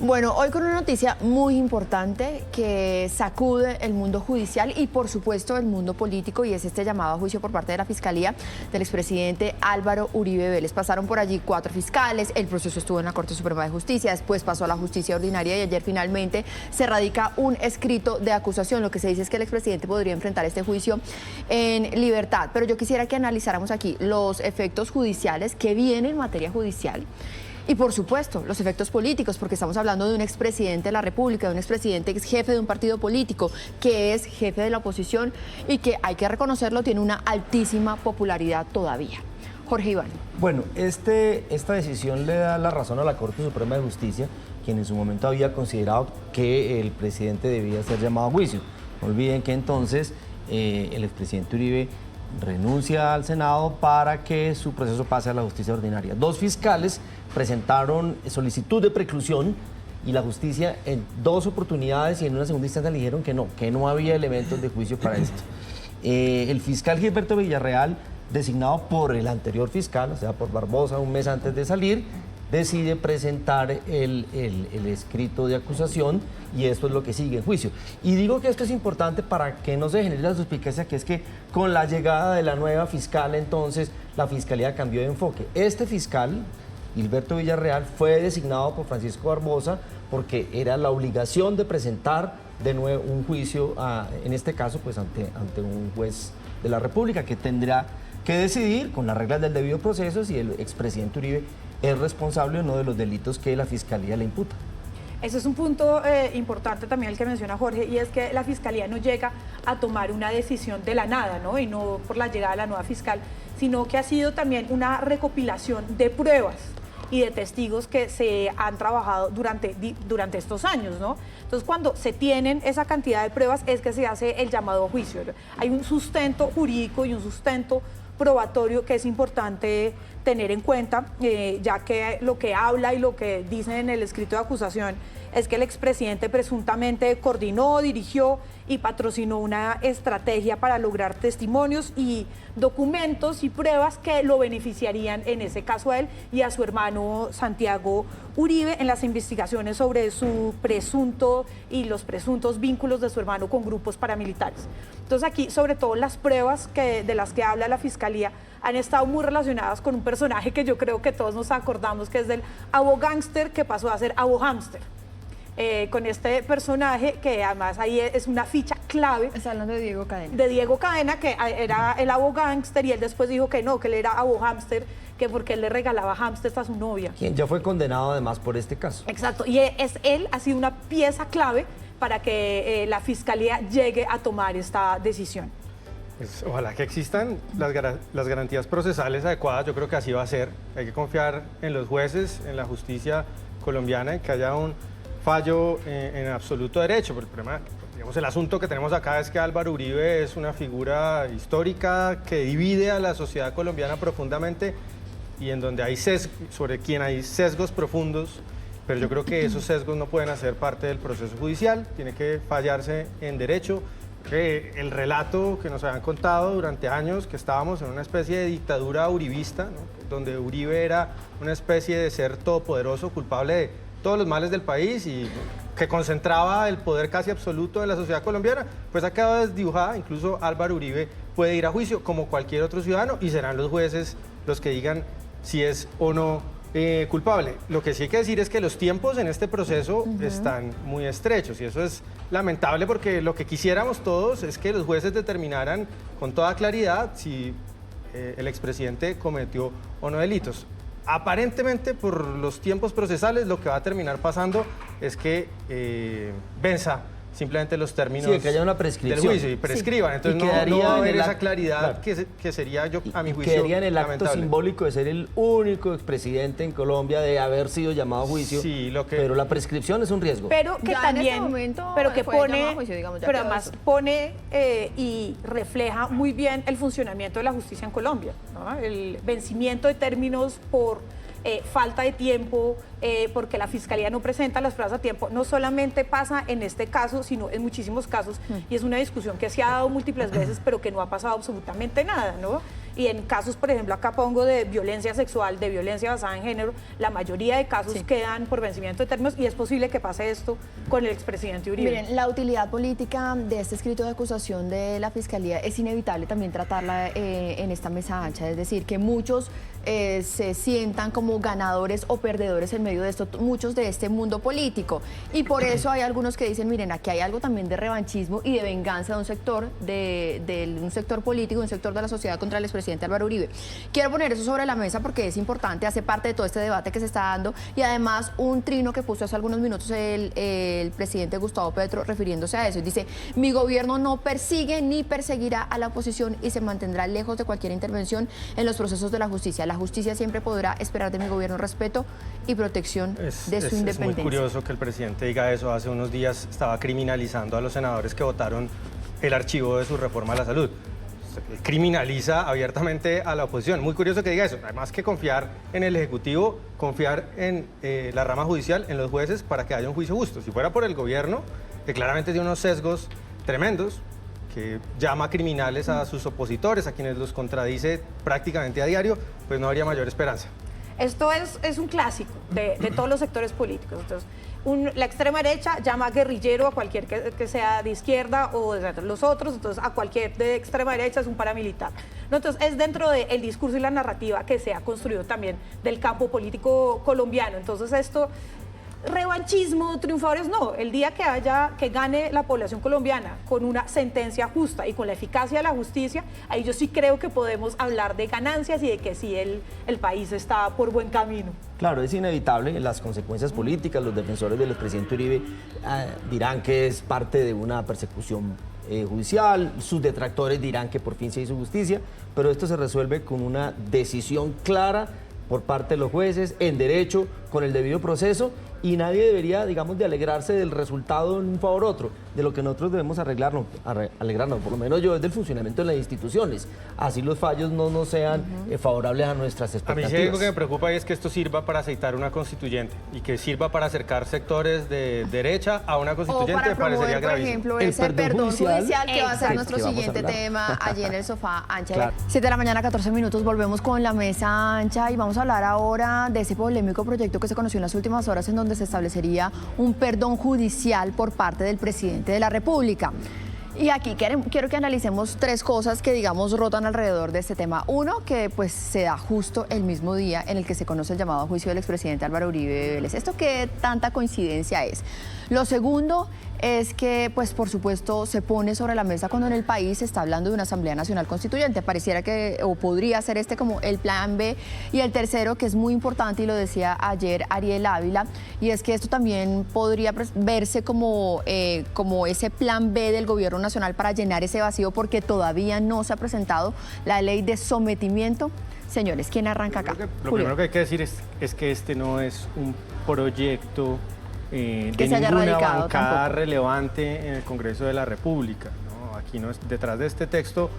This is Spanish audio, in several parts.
Bueno, hoy con una noticia muy importante que sacude el mundo judicial y por supuesto el mundo político, y es este llamado a juicio por parte de la Fiscalía del expresidente Álvaro Uribe Vélez. Pasaron por allí 4 fiscales, el proceso estuvo en la Corte Suprema de Justicia, después pasó a la justicia ordinaria y ayer finalmente se radica un escrito de acusación. Lo que se dice es que el expresidente podría enfrentar este juicio en libertad, pero yo quisiera que analizáramos aquí los efectos judiciales que vienen en materia judicial. Y por supuesto, los efectos políticos, porque estamos hablando de un expresidente de la República, de un expresidente ex jefe de un partido político, que es jefe de la oposición y que, hay que reconocerlo, tiene una altísima popularidad todavía. Jorge Iván. Bueno, esta decisión le da la razón a la Corte Suprema de Justicia, quien en su momento había considerado que el presidente debía ser llamado a juicio. No olviden que entonces el expresidente Uribe renuncia al Senado para que su proceso pase a la justicia ordinaria. 2 fiscales presentaron solicitud de preclusión y la justicia en 2 oportunidades y en una segunda instancia le dijeron que no había elementos de juicio para esto. El fiscal Gilberto Villarreal, designado por el anterior fiscal, o sea, por Barbosa, un mes antes de salir, decide presentar el escrito de acusación y esto es lo que sigue en juicio. Y digo que esto es importante para que no se genere la suspicacia, que es que con la llegada de la nueva fiscal, entonces, la Fiscalía cambió de enfoque. Este fiscal, Gilberto Villarreal, fue designado por Francisco Barbosa porque era la obligación de presentar de nuevo un juicio, en este caso, pues ante un juez de la República que tendrá que decidir con las reglas del debido proceso si el expresidente Uribe es responsable o no de los delitos que la Fiscalía le imputa. Ese es un punto importante también el que menciona Jorge, y es que la Fiscalía no llega a tomar una decisión de la nada, ¿no? Y no por la llegada de la nueva fiscal, sino que ha sido también una recopilación de pruebas y de testigos que se han trabajado durante estos años, ¿no? Entonces, cuando se tienen esa cantidad de pruebas es que se hace el llamado a juicio. Hay un sustento jurídico y un sustento probatorio que es importante tener en cuenta, ya que lo que habla y lo que dice en el escrito de acusación es que el expresidente presuntamente coordinó, dirigió y patrocinó una estrategia para lograr testimonios y documentos y pruebas que lo beneficiarían, en ese caso a él y a su hermano Santiago Uribe, en las investigaciones sobre su presunto y los presuntos vínculos de su hermano con grupos paramilitares. Entonces aquí, sobre todo, las pruebas de las que habla la Fiscalía han estado muy relacionadas con un personaje que yo creo que todos nos acordamos, que es del abogángster que pasó a ser abohámster. Con este personaje, que además ahí es una ficha clave. Está hablando de Diego Cadena. De Diego Cadena, que era el abogángster, y él después dijo que no, que él era abohámster, que porque él le regalaba hámsters a su novia. Quien ya fue condenado además por este caso. Exacto, y él ha sido una pieza clave para que la Fiscalía llegue a tomar esta decisión. Pues, ojalá que existan las garantías procesales adecuadas. Yo creo que así va a ser. Hay que confiar en los jueces, en la justicia colombiana, en que haya un fallo en absoluto derecho. Pero el problema, digamos, el asunto que tenemos acá es que Álvaro Uribe es una figura histórica que divide a la sociedad colombiana profundamente y en donde hay sobre quien hay sesgos profundos, pero yo creo que esos sesgos no pueden hacer parte del proceso judicial, tiene que fallarse en derecho. El relato que nos habían contado durante años, que estábamos en una especie de dictadura uribista, ¿no? Donde Uribe era una especie de ser todopoderoso, culpable de todos los males del país y que concentraba el poder casi absoluto de la sociedad colombiana, pues ha quedado desdibujada. Incluso Álvaro Uribe puede ir a juicio como cualquier otro ciudadano y serán los jueces los que digan si es o no culpable. Lo que sí hay que decir es que los tiempos en este proceso están muy estrechos y eso es lamentable, porque lo que quisiéramos todos es que los jueces determinaran con toda claridad si el expresidente cometió o no delitos. Aparentemente, por los tiempos procesales, lo que va a terminar pasando es que venza simplemente los términos, sí, que haya una prescripción del juicio y prescriban. Sí. Entonces no va a haber esa claridad, claro, que sería, yo, a mi juicio, quedaría en el acto lamentable. Simbólico de ser el único expresidente en Colombia de haber sido llamado a juicio, sí, pero la prescripción es un riesgo. Pero que ya también, en este momento pero que pone, juicio, digamos, pero además pone y refleja muy bien el funcionamiento de la justicia en Colombia, ¿no? El vencimiento de términos por falta de tiempo, porque la Fiscalía no presenta las pruebas a tiempo, no solamente pasa en este caso, sino en muchísimos casos, y es una discusión que se ha dado múltiples veces, pero que no ha pasado absolutamente nada, ¿no? y en casos, por ejemplo, acá pongo de violencia sexual, de violencia basada en género, la mayoría de casos quedan por vencimiento de términos y es posible que pase esto con el expresidente Uribe. Miren, la utilidad política de este escrito de acusación de la Fiscalía es inevitable también tratarla en esta mesa ancha, es decir, que muchos se sientan como ganadores o perdedores en medio de esto, muchos de este mundo político. Y por eso hay algunos que dicen, miren, aquí hay algo también de revanchismo y de venganza de un sector, un sector político, un sector de la sociedad contra el expresidente Álvaro Uribe. Quiero poner eso sobre la mesa porque es importante, hace parte de todo este debate que se está dando y además un trino que puso hace algunos minutos el presidente Gustavo Petro refiriéndose a eso. Dice, mi gobierno no persigue ni perseguirá a la oposición y se mantendrá lejos de cualquier intervención en los procesos de la justicia. La justicia siempre podrá esperar de mi gobierno respeto y protección de su independencia. Es muy curioso que el presidente diga eso. Hace unos días estaba criminalizando a los senadores que votaron el archivo de su reforma a la salud. Criminaliza abiertamente a la oposición. Muy curioso que diga eso. Además que confiar en el Ejecutivo, confiar en la rama judicial, en los jueces, para que haya un juicio justo. Si fuera por el gobierno, que claramente tiene unos sesgos tremendos, que llama criminales a sus opositores, a quienes los contradice prácticamente a diario, pues no habría mayor esperanza. Esto es un clásico de todos los sectores políticos. Entonces, la extrema derecha llama guerrillero a cualquier que sea de izquierda o de los otros, entonces a cualquier de extrema derecha es un paramilitar. ¿No? Entonces es dentro del discurso y la narrativa que se ha construido también del campo político colombiano. Entonces esto, revanchismo, triunfadores, no. El día que gane la población colombiana con una sentencia justa y con la eficacia de la justicia, ahí yo sí creo que podemos hablar de ganancias y de que sí el país está por buen camino. Claro, es inevitable las consecuencias políticas. Los defensores del expresidente Uribe dirán que es parte de una persecución judicial, sus detractores dirán que por fin se hizo justicia, pero esto se resuelve con una decisión clara por parte de los jueces, en derecho, con el debido proceso, y nadie debería, digamos, de alegrarse del resultado en un favor u otro. De lo que nosotros debemos alegrarnos, por lo menos yo, es del funcionamiento de las instituciones. Así los fallos no nos sean favorables a nuestras expectativas. A mí sí algo que me preocupa es que esto sirva para aceitar una constituyente y que sirva para acercar sectores de derecha a una constituyente. O para promover, por ejemplo, ese perdón judicial que va a ser nuestro siguiente tema allí en el sofá ancha. Claro. 7 de la mañana, 14 minutos, volvemos con la mesa ancha y vamos a hablar ahora de ese polémico proyecto que se conoció en las últimas horas en donde se establecería un perdón judicial por parte del presidente de la República. Y aquí quiero que analicemos 3 cosas que, digamos, rotan alrededor de este tema. Uno, que pues se da justo el mismo día en el que se conoce el llamado a juicio del expresidente Álvaro Uribe Vélez. ¿Esto qué tanta coincidencia es? Lo segundo es que, pues, por supuesto, se pone sobre la mesa cuando en el país se está hablando de una Asamblea Nacional Constituyente. Pareciera que, o podría ser este como el plan B. Y el tercero, que es muy importante, y lo decía ayer Ariel Ávila, y es que esto también podría verse como ese plan B del gobierno nacional para llenar ese vacío, porque todavía no se ha presentado la ley de sometimiento. Señores, ¿quién arranca acá? Lo primero que hay que decir es que este no es un proyecto de ninguna bancada relevante en el Congreso de la República, ¿no? Aquí no es, detrás de este texto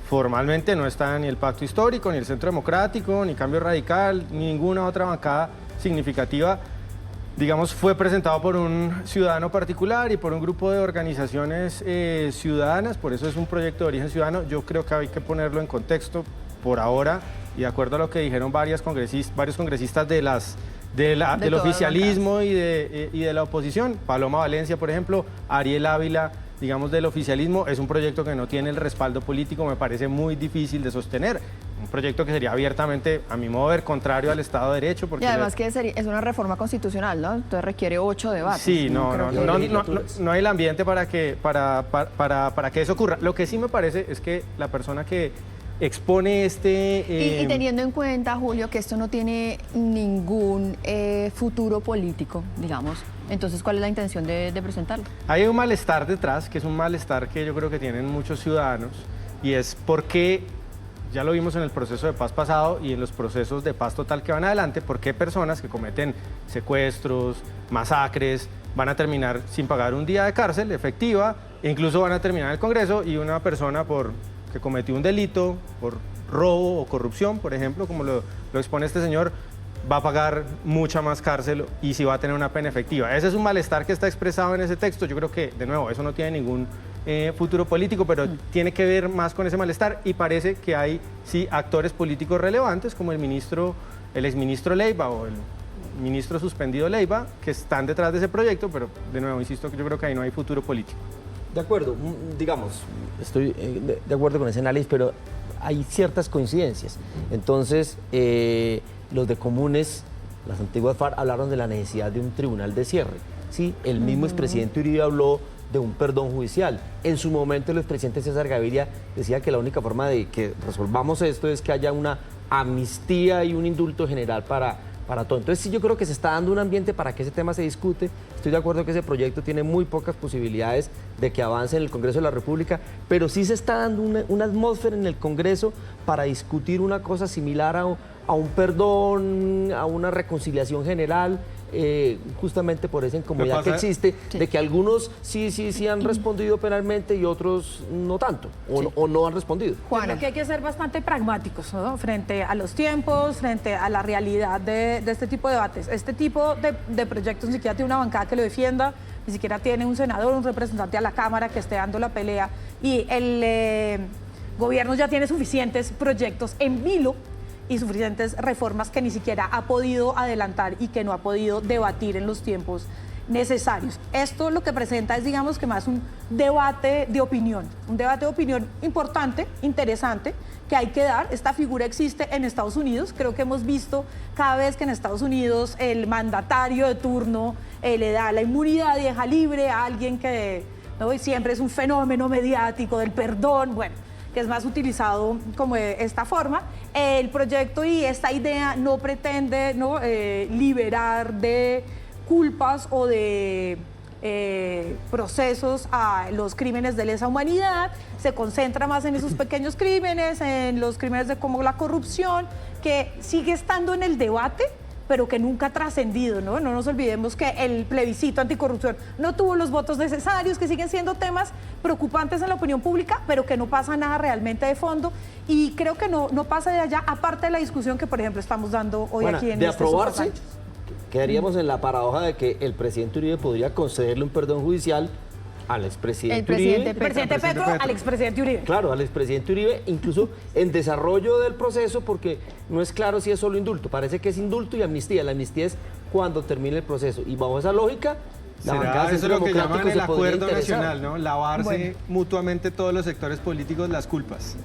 formalmente no está ni el Pacto Histórico, ni el Centro Democrático, ni Cambio Radical, ni ninguna otra bancada significativa. Digamos, fue presentado por un ciudadano particular y por un grupo de organizaciones ciudadanas, por eso es un proyecto de origen ciudadano. Yo creo que hay que ponerlo en contexto por ahora y de acuerdo a lo que dijeron varios congresistas del oficialismo y de la oposición. Paloma Valencia, por ejemplo, Ariel Ávila, digamos, del oficialismo, es un proyecto que no tiene el respaldo político, me parece muy difícil de sostener. Un proyecto que sería abiertamente, a mi modo de ver, contrario al Estado de Derecho. Porque y además que es una reforma constitucional, ¿no? Entonces requiere 8 debates. Sí, no hay el ambiente para que eso ocurra. Lo que sí me parece es que la persona que expone y teniendo en cuenta, Julio, que esto no tiene ningún futuro político, digamos, entonces, ¿cuál es la intención de presentarlo? Hay un malestar detrás, que es un malestar que yo creo que tienen muchos ciudadanos, y es porque, ya lo vimos en el proceso de paz pasado y en los procesos de paz total que van adelante, por qué personas que cometen secuestros, masacres, van a terminar sin pagar un día de cárcel efectiva, e incluso van a terminar en el Congreso, y una persona que cometió un delito por robo o corrupción, por ejemplo, como lo expone este señor, va a pagar mucha más cárcel y si va a tener una pena efectiva. Ese es un malestar que está expresado en ese texto. Yo creo que, de nuevo, eso no tiene ningún futuro político, pero tiene que ver más con ese malestar y parece que hay, sí, actores políticos relevantes como el exministro Leiva o el ministro suspendido Leiva, que están detrás de ese proyecto, pero de nuevo, insisto, que yo creo que ahí no hay futuro político. De acuerdo, digamos, estoy de acuerdo con ese análisis, pero hay ciertas coincidencias. Entonces, los de Comunes, las antiguas FARC, hablaron de la necesidad de un tribunal de cierre. ¿Sí? El mismo expresidente Uribe habló de un perdón judicial. En su momento el expresidente César Gaviria decía que la única forma de que resolvamos esto es que haya una amnistía y un indulto general para todo. Entonces sí, yo creo que se está dando un ambiente para que ese tema se discute. Estoy de acuerdo que ese proyecto tiene muy pocas posibilidades de que avance en el Congreso de la República, pero sí se está dando una atmósfera en el Congreso para discutir una cosa similar a un perdón, a una reconciliación general, justamente por esa incomodidad que existe, de que algunos sí han respondido penalmente y otros no tanto, o no han respondido. Juana, creo que hay que ser bastante pragmáticos, ¿no? Frente a los tiempos, frente a la realidad de este tipo de debates. Este tipo de proyectos ni siquiera tiene una bancada que lo defienda, ni siquiera tiene un senador, un representante a la Cámara que esté dando la pelea, y el gobierno ya tiene suficientes proyectos en vilo y suficientes reformas que ni siquiera ha podido adelantar y que no ha podido debatir en los tiempos necesarios. Esto lo que presenta es, digamos, que más un debate de opinión importante, interesante, que hay que dar. Esta figura existe en Estados Unidos. Creo que hemos visto cada vez que en Estados Unidos el mandatario de turno le da la inmunidad y deja libre a alguien que, ¿no?, y siempre es un fenómeno mediático del perdón, bueno, que es más utilizado como de esta forma. El proyecto y esta idea no pretende, ¿no?, liberar de culpas o de procesos a los crímenes de lesa humanidad. Se concentra más en esos pequeños crímenes, en los crímenes de como la corrupción, que sigue estando en el debate, pero que nunca ha trascendido, ¿no? No nos olvidemos que el plebiscito anticorrupción no tuvo los votos necesarios, que siguen siendo temas preocupantes en la opinión pública, pero que no pasa nada realmente de fondo, y creo que no pasa de allá, aparte de la discusión que, por ejemplo, estamos dando hoy aquí en de este aprobarse, Super Sánchez. quedaríamos en la paradoja de que el presidente Uribe podría concederle un perdón judicial al expresidente Uribe. El presidente Petro al expresidente Uribe. Claro, al expresidente Uribe, incluso en desarrollo del proceso, porque no es claro si es solo indulto. Parece que es indulto y amnistía. La amnistía es cuando termine el proceso. Y bajo esa lógica, la bancada eso es lo que Democrático llaman el se podría acuerdo interesar. nacional, ¿no? Lavarse mutuamente todos los sectores políticos las culpas.